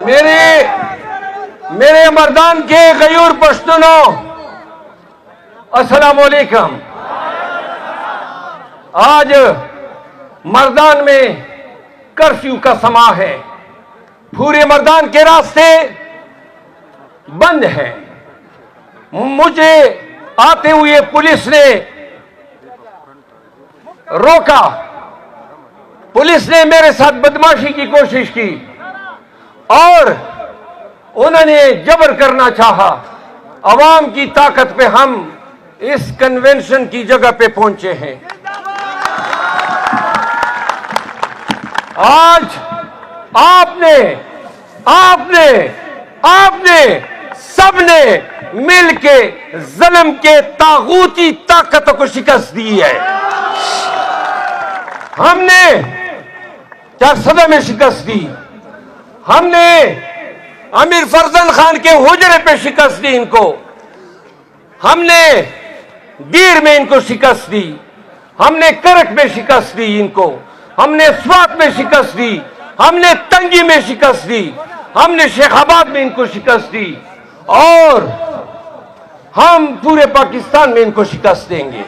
मेरे मर्दान के गयूर पश्तूनों, अस्सलाम वालेकुम। आज मर्दान में कर्फ्यू का समा है। पूरे मर्दान के रास्ते बंद हैं। मुझे आते हुए पुलिस ने रोका। पुलिस ने मेरे साथ बदमाशी की कोशिश की और उन्होंने जबर करना चाहा। अवाम की ताकत पे हम इस कन्वेंशन की जगह पे पहुंचे हैं। आज आपने सबने मिलके ज़ुल्म के तागूती ताकतों को शिकस्त दी है। हमने चारसदा में शिकस्त दी, हमने अमीर फरजंद खान के हुजरे पे शिकस्त दी इनको, हमने दीर में इनको शिकस्त दी, हमने करक में शिकस्त दी इनको, हमने स्वात में शिकस्त दी, हमने तंगी में शिकस्त दी, हमने शेखाबाद में इनको शिकस्त दी और हम पूरे पाकिस्तान में इनको शिकस्त देंगे।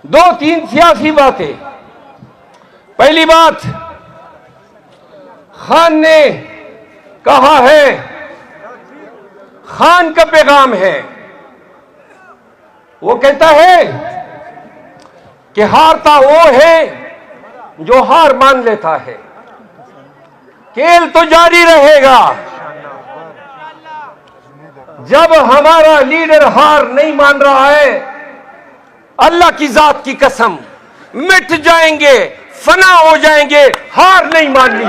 दो तीन सियासी बातें। पहली बात, खान ने कहा है, खान का पैगाम है, वो कहता है कि हारता वो है जो हार मान लेता है। खेल तो जारी रहेगा। जब हमारा लीडर हार नहीं मान रहा है, अल्लाह की जात की कसम मिट जाएंगे, फना हो जाएंगे, हार नहीं माननी।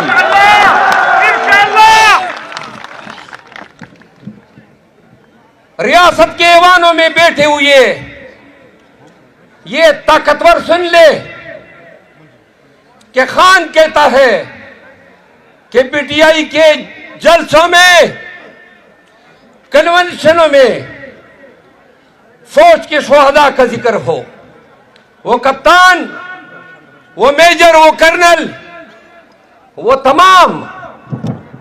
रियासत के ऐवानों में बैठे हुए ये ताकतवर सुन ले कि खान कहता है कि पीटीआई के जलसों में, कन्वेंशनों में फौज के शोहदा का जिक्र हो। वो कप्तान, वो मेजर, वो कर्नल, वो तमाम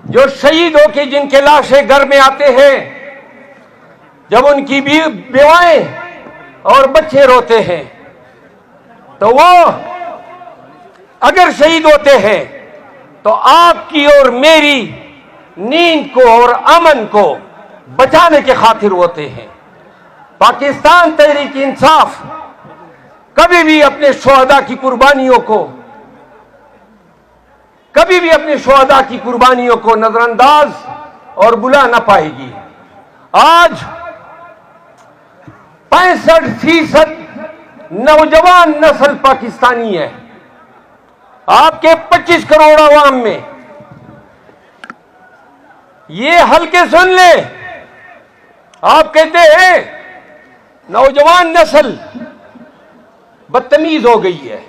जो शहीद होके जिनके लाशें घर में आते हैं, जब उनकी बेवाएं और बच्चे रोते हैं, तो वो अगर शहीद होते हैं तो आपकी और मेरी नींद को और अमन को बचाने के खातिर होते हैं। पाकिस्तान तहरीक इंसाफ कभी भी अपने शोहदा की कुर्बानियों को नजरअंदाज और बुला ना पाएगी। आज 65% नौजवान नस्ल पाकिस्तानी है। आपके 25 करोड़ आवाम में ये हल्के सुन ले। आप कहते हैं नौजवान नस्ल बदतमीज हो गई है।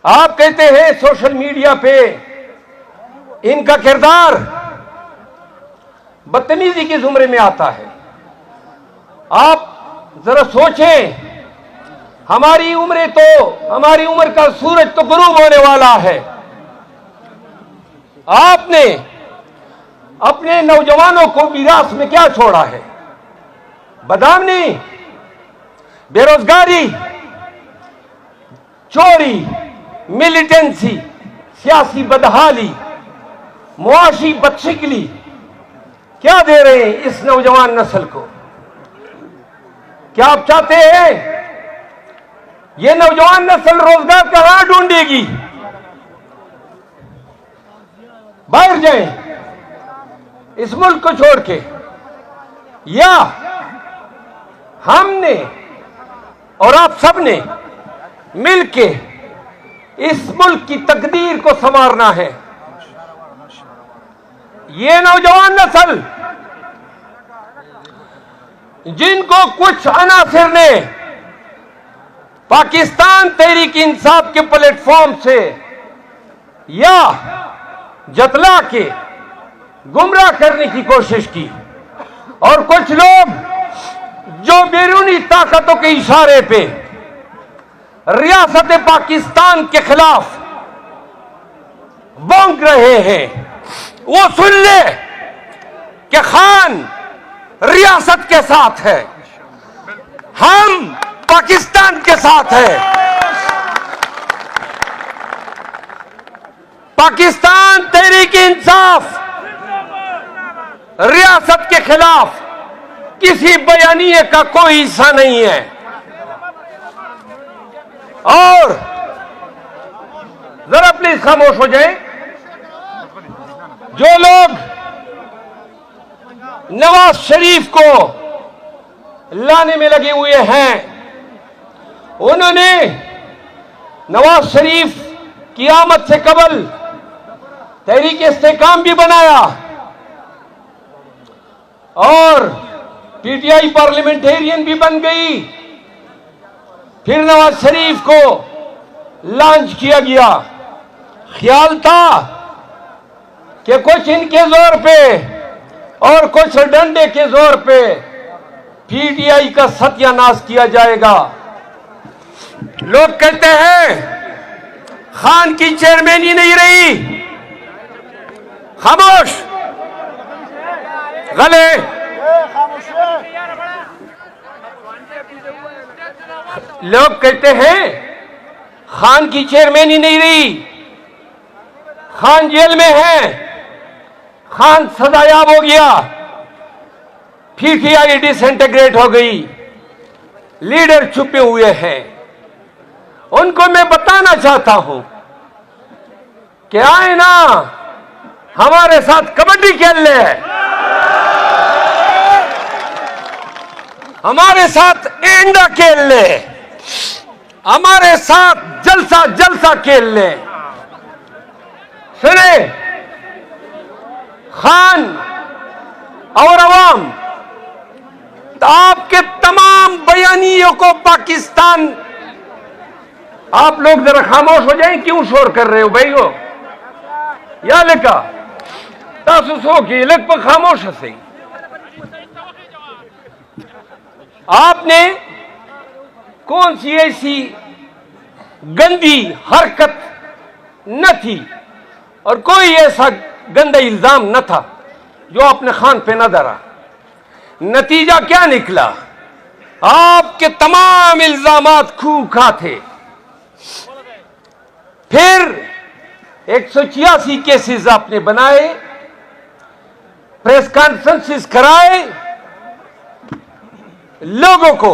आप कहते हैं सोशल मीडिया पे इनका किरदार बदतमीजी के जुमरे में आता है। आप जरा सोचें, हमारी उम्र का सूरज तो गुरूब होने वाला है। आपने अपने नौजवानों को विरासत में क्या छोड़ा है? बदनामी, बेरोजगारी, चोरी, मिलिटेंसी, सियासी बदहाली, मुआशी बदशकली क्या दे रहे हैं इस नौजवान नस्ल को? क्या आप चाहते हैं ये नौजवान नस्ल रोजगार कहां ढूंढेगी? बाहर जाएं इस मुल्क को छोड़ के, या हमने और आप सबने मिलके इस मुल्क की तकदीर को संवारना है। ये नौजवान नस्ल जिनको कुछ अनासिर ने पाकिस्तान तहरीक इंसाफ के प्लेटफॉर्म से या जतला के गुमराह करने की कोशिश की, और कुछ लोग जो बैरूनी ताकतों के इशारे पे रियासत पाकिस्तान के खिलाफ भौंक रहे हैं, वो सुन ले कि खान रियासत के साथ है, हम पाकिस्तान के साथ है। पाकिस्तान तहरीक इंसाफ रियासत के खिलाफ किसी बयानिए का कोई हिस्सा नहीं है। और जरा प्लीज खामोश हो जाएं। जो लोग नवाज शरीफ को लाने में लगे हुए हैं, उन्होंने नवाज शरीफ की आमद से कबल तहरीक इस्तेकाम भी बनाया और पीटीआई पार्लियामेंटेरियन भी बन गई। फिर नवाज शरीफ को लॉन्च किया गया। ख्याल था कि कुछ इनके जोर पे और कुछ डंडे के जोर पे पीटीआई का सत्यानाश किया जाएगा। लोग कहते हैं खान की चेयरमैनी नहीं रही। खामोश, गले। लोग कहते हैं खान की चेयरमैनी नहीं रही, खान जेल में है, खान सजायाब हो गया, पीटीआई डिसइंटीग्रेट हो गई, लीडर छुपे हुए हैं। उनको मैं बताना चाहता हूं कि आए ना हमारे साथ कबड्डी खेल ले, हमारे साथ एंडा खेल ले, हमारे साथ जलसा जलसा खेल ले। सुने, खान और अवाम, तो आपके तमाम बयानियों को पाकिस्तान, आप लोग जरा खामोश हो जाएं। क्यों शोर कर रहे हो भाई? हो या लिखा तासुसो की लग पर खामोश हंसे। आपने कौन सी ऐसी गंदी हरकत न थी और कोई ऐसा गंदा इल्जाम न था जो आपने खान पे न धरा। नतीजा क्या निकला? आपके तमाम इल्जामात खूखा थे। फिर 186 केसेस आपने बनाए, प्रेस कॉन्फ्रेंसेस कराए, लोगों को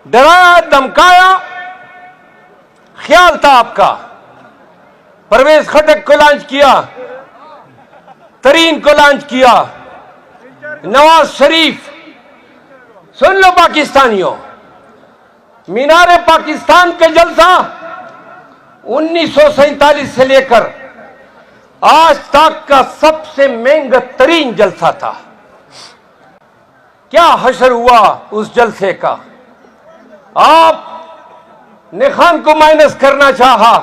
डराया धमकाया। ख्याल था आपका, परवेज खटक को लॉन्च किया, तरीन को लॉन्च किया, नवाज शरीफ। सुन लो पाकिस्तानियों, मीनारे पाकिस्तान का जलसा 1947 से लेकर आज तक का सबसे महंगा तरीन जलसा था। क्या हशर हुआ उस जलसे का? आप ने खान को माइनस करना चाहा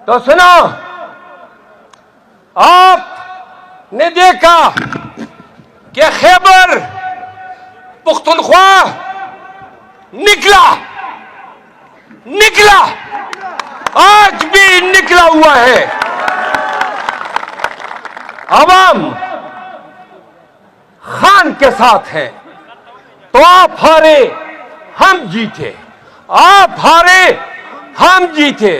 तो सुनो, आपने देखा कि खैबर पुख्तनख्वा निकला, आज भी निकला हुआ है। अवाम खान के साथ है, तो आप हारे हम जीते, आप हारे हम जीते।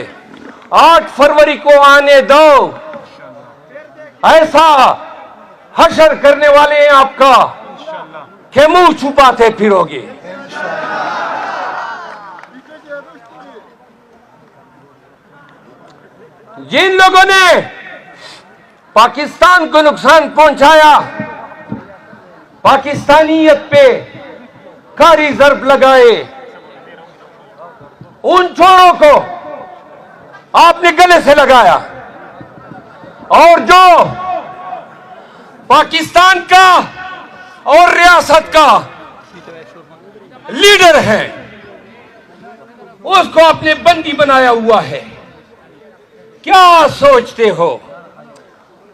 8 फरवरी को आने दो, ऐसा हशर करने वाले हैं आपका कि मुंह छुपाते फिरोगे। जिन लोगों ने पाकिस्तान को नुकसान पहुंचाया, पाकिस्तानियत पे कारी जर्ब लगाए, उन चोरों को आपने गले से लगाया। और जो पाकिस्तान का और रियासत का लीडर है, उसको आपने बंदी बनाया हुआ है। क्या सोचते हो?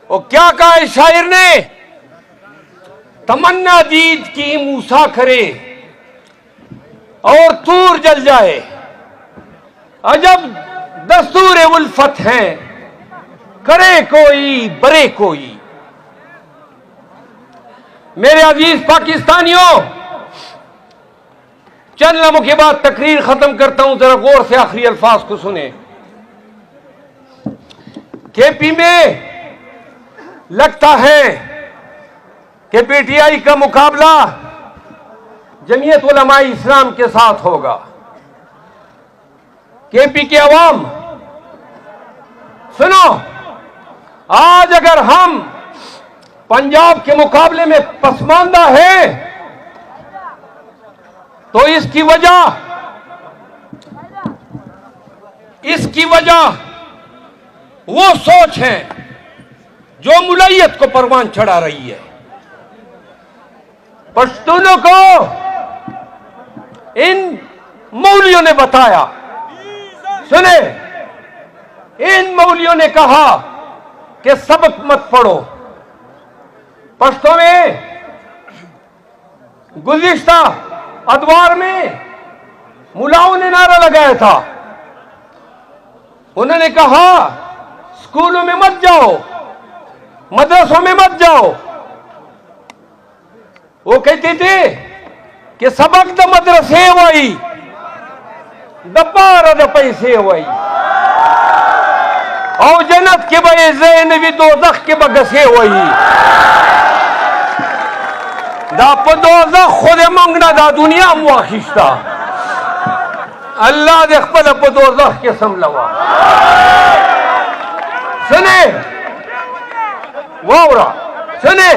और क्या कहा है शायर ने? तमन्ना दीद की मूसा करे और तूर जल जाए, अजब दस्तूर उल्फत है करे कोई बरे कोई। मेरे अजीज पाकिस्तानियों, चंद लम्हों के बाद तकरीर खत्म करता हूं, जरा गौर से आखिरी अल्फाज को सुने। केपी में लगता है कि पीटीआई का मुकाबला जमीयत उलमाए इस्लाम के साथ होगा। केपी के अवाम सुनो, आज अगर हम पंजाब के मुकाबले में पसमानदा है तो इसकी वजह वो सोच है जो मुलैयत को परवान चढ़ा रही है। पश्तूनों को इन मौलियों ने बताया, सुने, इन मौलियों ने कहा कि सबक मत पढ़ो। पश्तो में गुज़िश्ता अदवार में मुलाओं ने नारा लगाया था, उन्होंने कहा स्कूलों में मत जाओ, मदरसों में मत जाओ। वो कहते थे कि सबक द मदरसे वही दब्बार द पैसे वही और जन्नत के बे ज़ैन भी दोज़ख के बगसे वही दा दोज़ख खुद मंगना दा दुनिया मुआखिश्ता अल्लाह दे खपल दोज़ख के समलवा। सुने वावरा, सुने,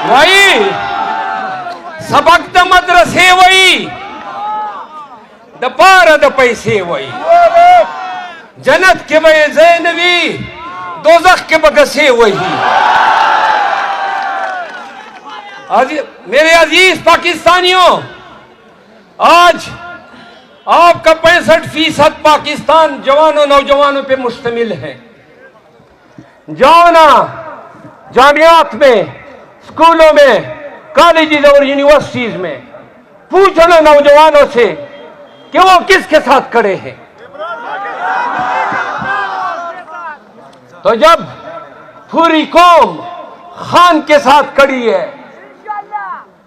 वही सबक द मदरसे वही द पार द पैसे वही जन्नत के बे ज़ैनवी दोज़ख के बगसे वही। मेरे अजीज पाकिस्तानियों, आज आपका 65% पाकिस्तान जवानों नौजवानों पे मुश्तमिल है। जाओ ना जामियात में, स्कूलों में, कॉलेजेस और यूनिवर्सिटीज में, पूछो ना नौजवानों से कि वो किसके साथ खड़े हैं। तो जब पूरी कौम खान के साथ खड़ी है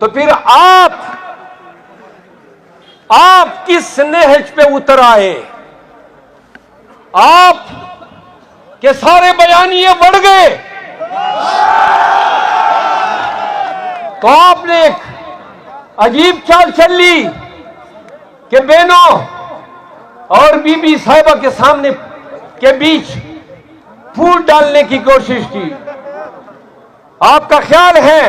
तो फिर आप किस नहज पे उतर आए? आप के सारे बयानिए बढ़ गए तो आपने एक अजीब चाल चल ली कि बहनों और बीबी साहिबा के सामने के बीच फूट डालने की कोशिश की। आपका ख्याल है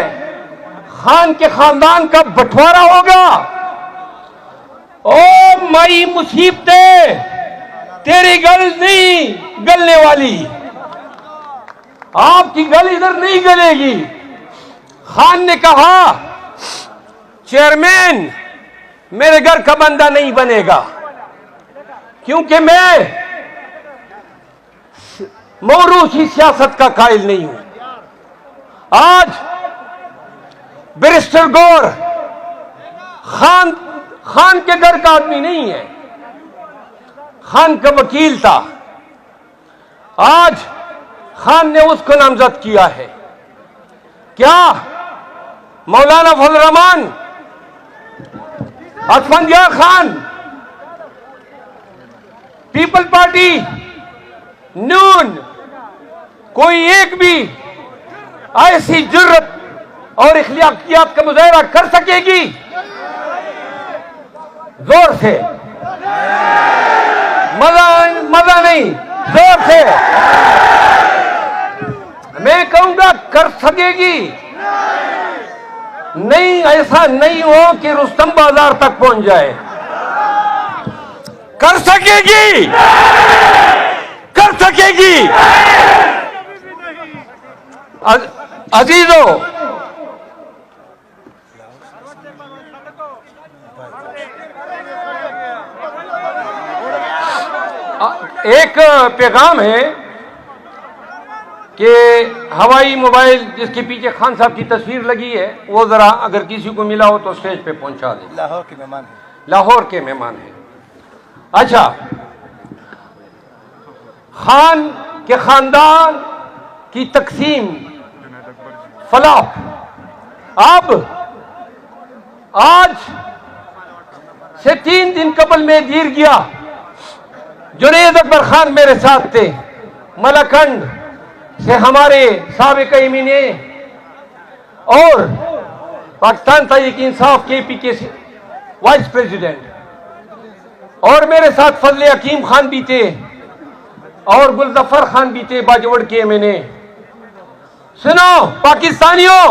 खान के खानदान का बंटवारा होगा? ओ माई मुसीबतें तेरी गल नहीं गलने वाली, आपकी गल इधर नहीं गलेगी। खान ने कहा चेयरमैन मेरे घर का बंदा नहीं बनेगा क्योंकि मैं मौरूसी सियासत का कायल नहीं हूं। आज बैरिस्टर गौर खान के घर का आदमी नहीं है, खान का वकील था। आज खान ने उसको नामजद किया है। क्या मौलाना फजल रहमान, असफंदिया खान, पीपल पार्टी, नून, कोई एक भी ऐसी जुर्रत और इख्तियात का मुजाहरा कर सकेगी? जोर से, मजा नहीं, जोर से मैं कहूंगा कर सकेगी? नहीं, ऐसा नहीं हो कि रुस्तम बाजार तक पहुंच जाए। कर सकेगी, कर सकेगी। अजीजों, एक पैगाम है कि हवाई मोबाइल जिसके पीछे खान साहब की तस्वीर लगी है वो जरा अगर किसी को मिला हो तो स्टेज पे पहुंचा दे। लाहौर के मेहमान हैं। लाहौर के मेहमान हैं। अच्छा, खान के खानदान की तकसीम फलाह। अब आज से 3 दिन कबल में गिर गया। जुनैद अकबर खान मेरे साथ थे। मलकंड से हमारे साबिक एमएनए और पाकिस्तान तहरीक इंसाफ KP के वाइस प्रेसिडेंट, और मेरे साथ फजल हकीम खान भी थे और गुलजफर खान भी थे बाजवड़ के एमएनए। सुनो पाकिस्तानियों,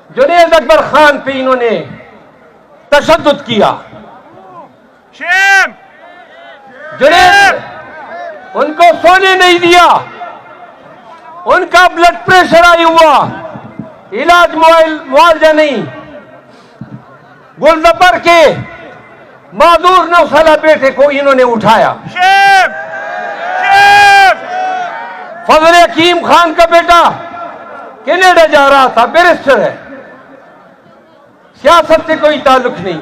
जुनैद अकबर खान पे इन्होंने तशद्दुद किया। जुनैद उनको सोने नहीं दिया, उनका ब्लड प्रेशर हाई हुआ, इलाज मुआवजा नहीं। गुलजफर के माजूर 9 साल बेटे को इन्होंने उठाया। फजल हकीम खान का बेटा कनाडा जा रहा था, बैरिस्टर है, सियासत से कोई ताल्लुक नहीं,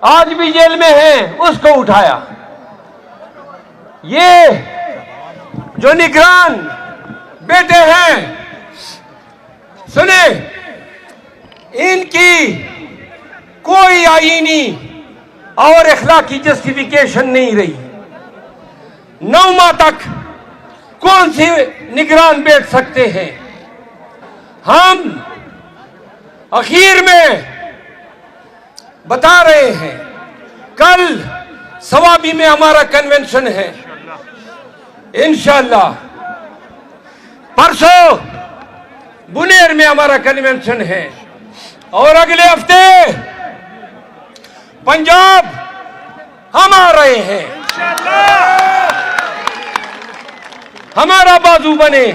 आज भी जेल में है, उसको उठाया। ये जो निगरान बेटे हैं, सुने, इनकी कोई आईनी और इखलाकी जस्टिफिकेशन नहीं रही। 9 माह तक कौन सी निगरान बैठ सकते हैं? हम आखिर में बता रहे हैं, कल सवाबी में हमारा कन्वेंशन है इंशाअल्लाह, परसों बुनेर में हमारा कन्वेंशन है, और अगले हफ्ते पंजाब हम आ रहे हैं। हमारा बाजू बने,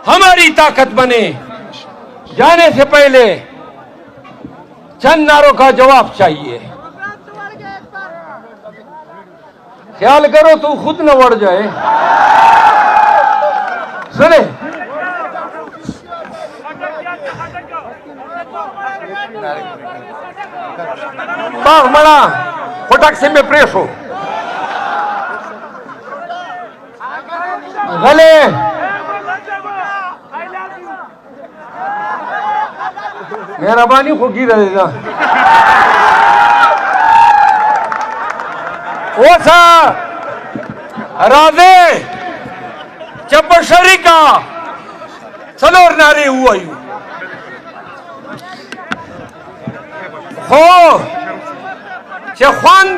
हमारी ताकत बने। जाने से पहले चंद नारों का जवाब चाहिए। ख्याल करो तू खुद न बढ़ जाए। सुने, बाग मना फटक से में प्रेस हो गले मेहरबानी को गिरा देगा। ओसा राधे चपशरी का सलोर नारी हुआ हो चखान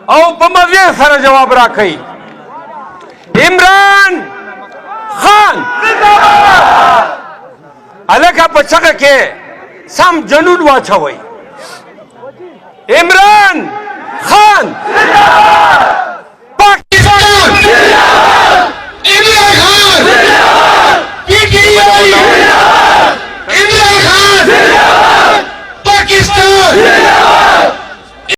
और बमजे सारा जवाब राखी। इमरान खान अलग बच्चा के सम जनून वाचा हुई। इमरान खान